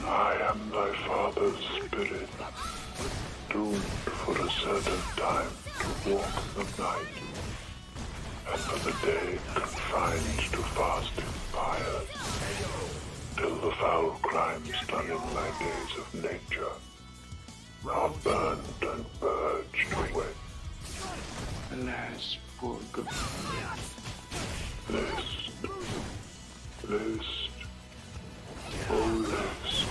I am thy father's spirit, doomed for a certain time to walk the night, and for the day confined to fasting fires, till the foul crimes done in my days of nature are burned and purged away. Alas, poor girl. List, oh list,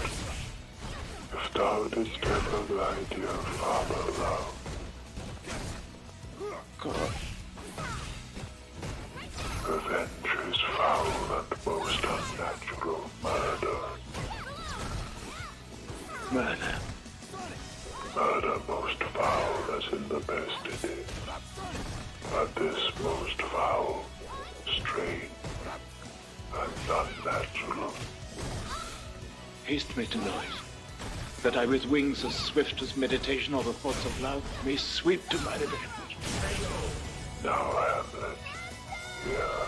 if thou didst ever thy dear father love, God. revenge is foul and most unnatural murder. Murder. Murder most foul as in the best it is. But this most foul, strange, and unnatural. Haste me to know it, that I with wings as swift as meditation or the thoughts of love may sweep to my revenge. Now, Hamlet, here.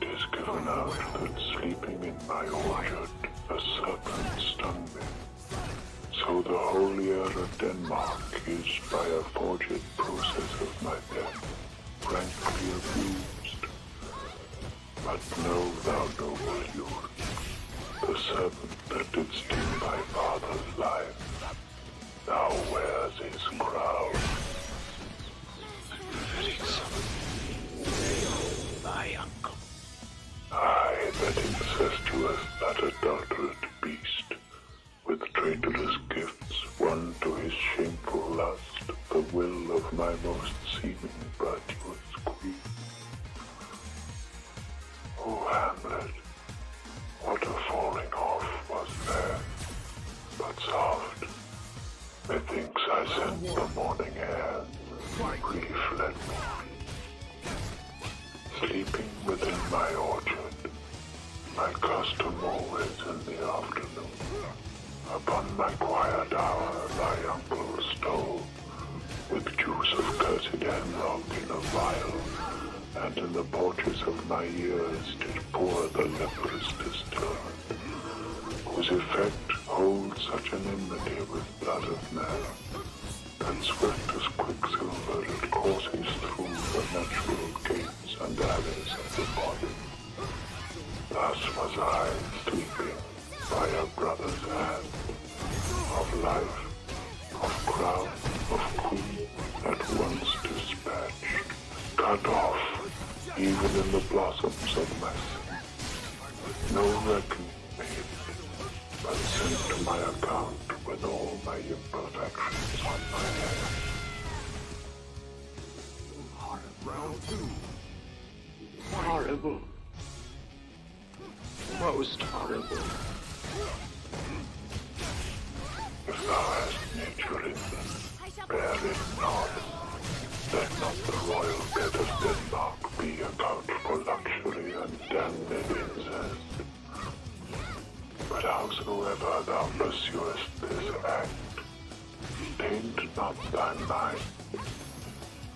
'Tis given out that sleeping in my orchard, a serpent stung me. So the holy air of Denmark is by a forged process of my death, frankly abused. But know thou, noble youth, the serpent that did steal my father's life, now wears his crown. My uncle. I, that incestuous, that adulterate beast, with traitorous gifts won to his shameful lust the will of my most seeming virtuous queen. O Hamlet, what a falling off was there, but soft. Methinks I scent the morning air, grief let me be. Sleeping within my orchard, my custom always in the afternoon. Upon my quiet hour thy uncle stole, with juice of cursed hemlock in a vial, and in the porches of my ears did pour the leprous distilment, whose effect holds such an enmity with blood of man, that swift as quicksilver it courses through the natural gates and alleys of the body. Thus was I sleeping by a brother's hand, of life, of crown, of queen, at once dispatched, cut off, even in the blossoms of my sin. No reckoning made, but sent to my account with all my imperfections on my head. Round two. Horrible. Most horrible. If thou hast nature in thee, bear it not. Let not the royal bed of Denmark be a couch for luxury and damned incest. But howsoever thou pursuest this act, taint not thy mind,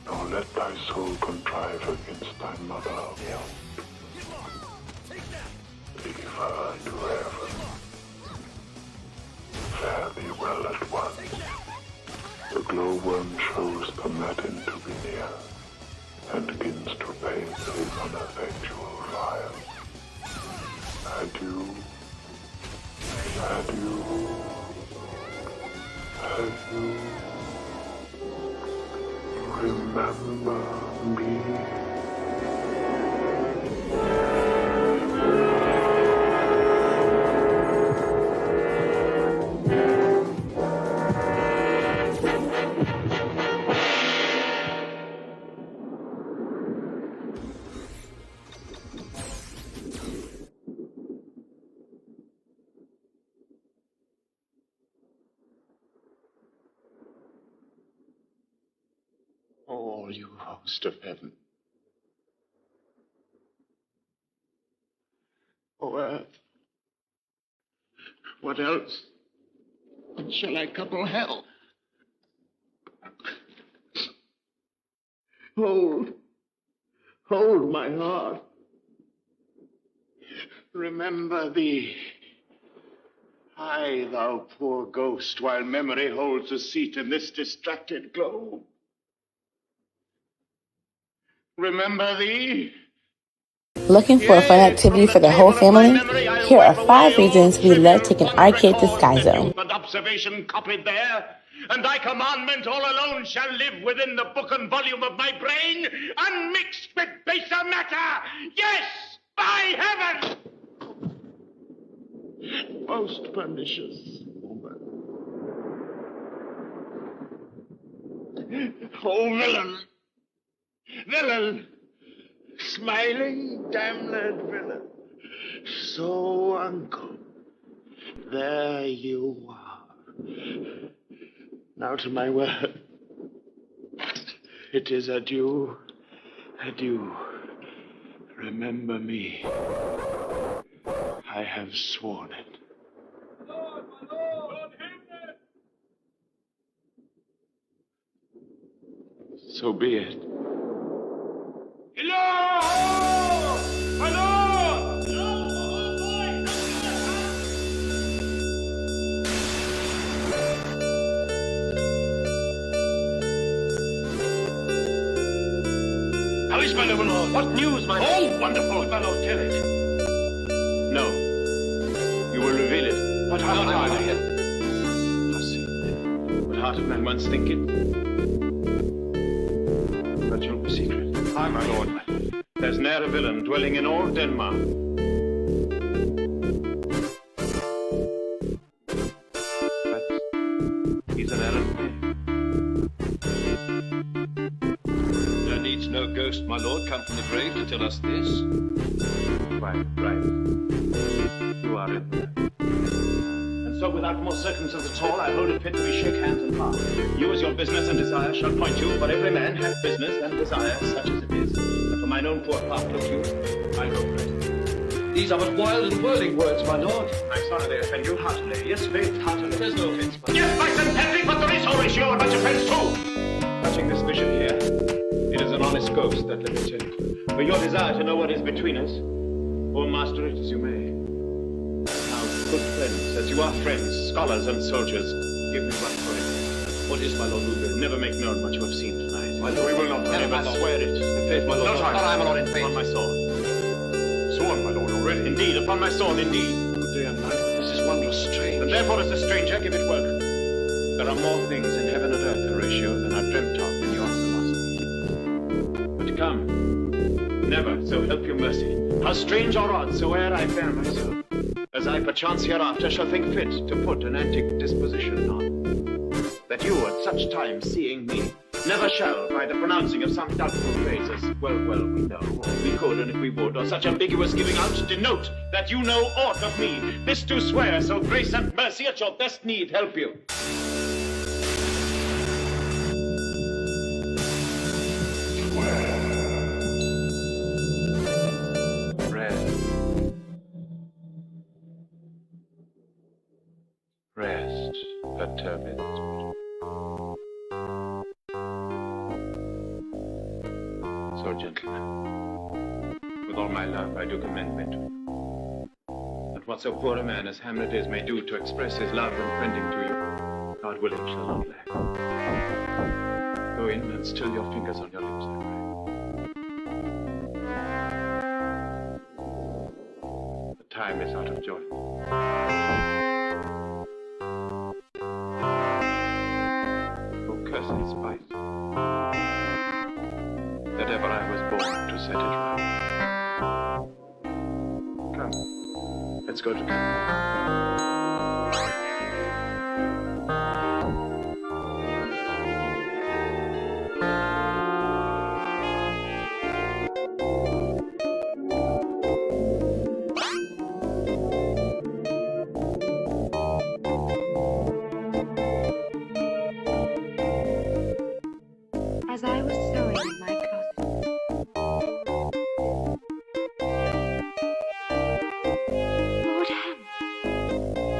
nor let thy soul contrive against thy mother guilt. Leave her to heaven. Fare thee well at once. The glowworm shows the matin to be near, and begins to paint his uneffectual fire. Adieu. Adieu. Adieu. Remember me. All you host of heaven. O earth, what else? What shall I couple hell? Hold my heart. Remember thee. Aye, thou poor ghost, while memory holds a seat in this distracted globe. Remember thee? Looking for a fun activity for the whole family? Here are 5 reasons we love taking arcade to Sky Zone. And observation copied there, and thy commandment all alone shall live within the book and volume of my brain, unmixed with baser matter. Yes, by heaven! Most pernicious woman. Oh, villain! Villain! Smiling, damned villain. So, uncle, there you are. Now to my word. It is adieu, adieu. Remember me. I have sworn it. So be it. Hello! My lord! How is my noble lord? What news, my lord? Oh, wonderful! My lord, tell it. No. You will reveal it. But how Not I? How soon? Would heart of man once think it? But you'll be secret. Aye, my lord. There's ne'er a villain dwelling in all Denmark. But he's an errant man. There needs no ghost, my lord, come from the grave to tell us this. Right. You are it. And so without more circumstance at all, I hold it fit that we shake hands and part. You as your business and desire shall point you, for every man hath business and desire, such as it is. But for mine own poor part, look you, I go great. These are but wild and whirling words, my lord. I'm sorry they offend you heartily. Yes, faith, heartily. There's no offense, my lord. Yes, my son Patrick, but there is always your much offense too. Touching this vision here, it is an honest ghost, that let me tell you. For your desire to know what is between us, or master it as you may. Now, good friends, as you are friends, scholars and soldiers, give me one for it. What is, my lord Ruben? Never make known what you have seen tonight. My lord, we will not never swear it. In faith, my lord. No time. Not I, my lord, in faith. Upon my sword. Sworn, my lord, already. Indeed, upon my sword, indeed. Good day and night, but this is wondrous strange. And therefore, as a stranger, give it work. There are more things in heaven and earth, Horatio, than are dreamt of in your philosophy. But come, never, so help you mercy, how strange or odd soe'er I bear myself, as I perchance hereafter shall think fit to put an antic disposition on, that you at such times seeing me, never shall, by the pronouncing of some doubtful phrases, well, we know, or we could, and if we would, or such ambiguous giving out, denote that you know aught of me. This do swear, so grace and mercy at your best need help you. Rest, perturbed spirit. So, gentlemen, with all my love, I do commend men to you. That what so poor a man as Hamlet is may do to express his love and friending to you, God willing shall not lack. Go in and still your fingers on your lips, I pray. The time is out of joint. Cursed spite, that ever I was born to set it right. Come, let's go together. As I was sewing in my closet, Lord Hamlet,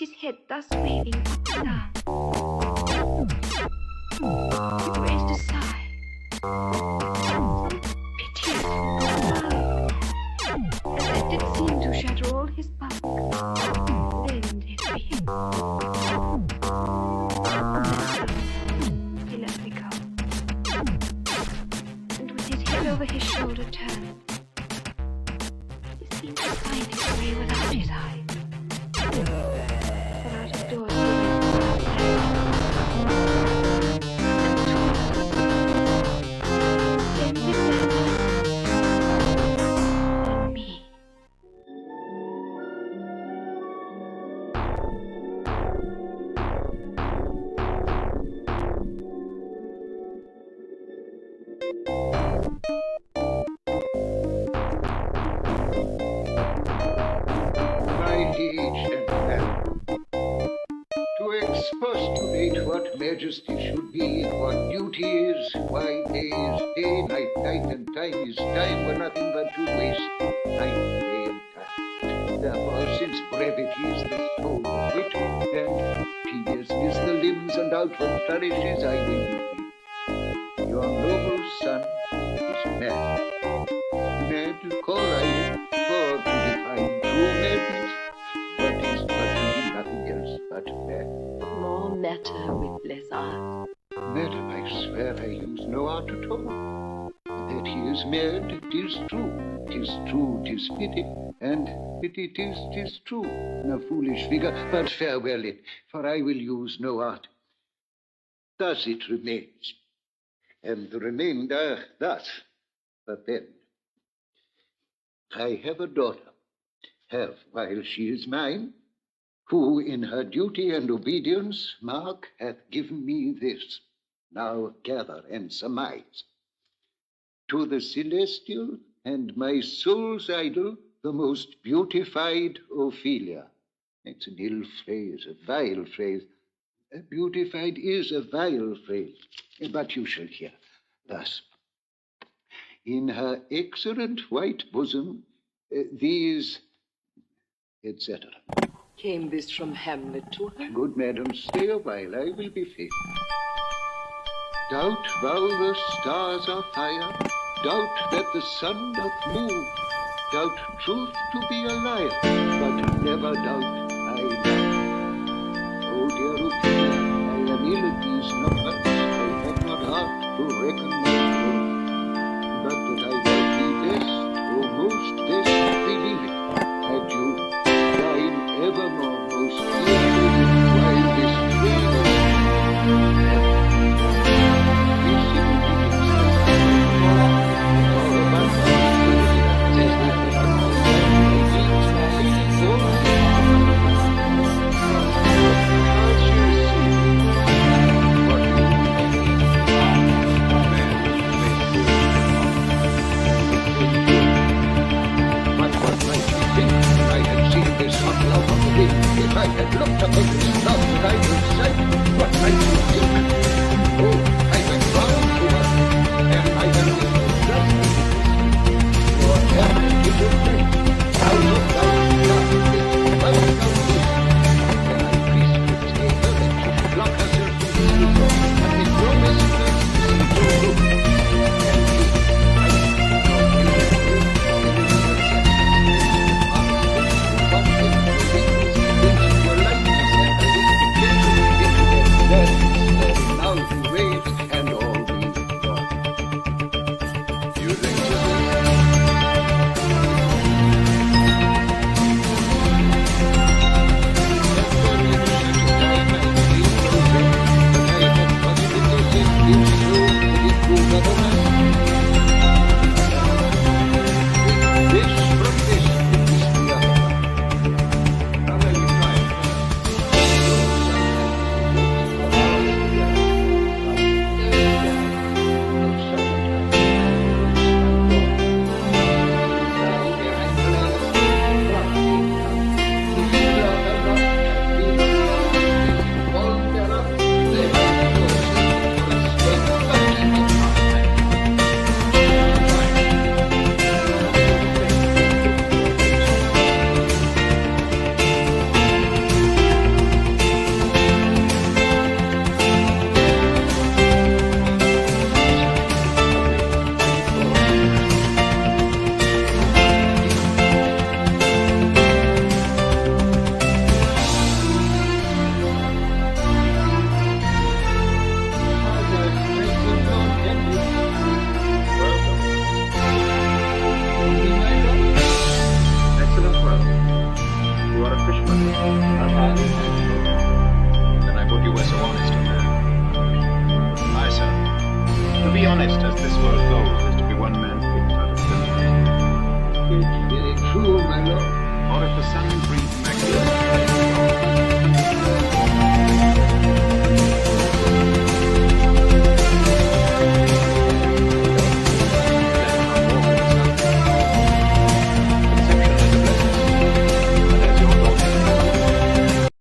his head thus waving up and down, it raised a sigh, piteous and loud, as that did seem to shatter all his bulk. Then it being. He let me go, and with his head over his shoulder turned, he seemed to find his way without his eyes. For out of doors then with and me. My liege and man, to expostulate what majesty should be, what duty is, why day is day, night, and time is time, were nothing but to waste night, day, and time. Therefore, since brevity is the soul of wit, and tediousness the limbs and outward flourishes, I will be brief. Your noble son is mad. Mad, correct, for to define true madness, what is but to be nothing else but mad. More matter with less art. Madam, I swear I use no art at all. That he is mad, 'tis true. 'Tis true, 'tis pity, and pity 'tis true. A foolish figure, but farewell it, for I will use no art. Thus it remains, and the remainder thus. But then, I have a daughter, have while she is mine, who in her duty and obedience, mark, hath given me this. Now gather and surmise. To the celestial and my soul's idol, the most beautified Ophelia. It's an ill phrase, a vile phrase. Beautified is a vile phrase, but you shall hear. Thus, in her excellent white bosom, these, etc. Came this from Hamlet to her? Good madam, stay a while, I will be faithful. Doubt thou the stars are fire, doubt that the sun doth move, doubt truth to be a liar, but never doubt I love. Oh dear Ophelia, I am ill at these numbers, I have not heart to reckon my woes, but that I love thee best, oh most best believe it, had you thine evermore most dearly, while this train of if I had looked upon this love, I would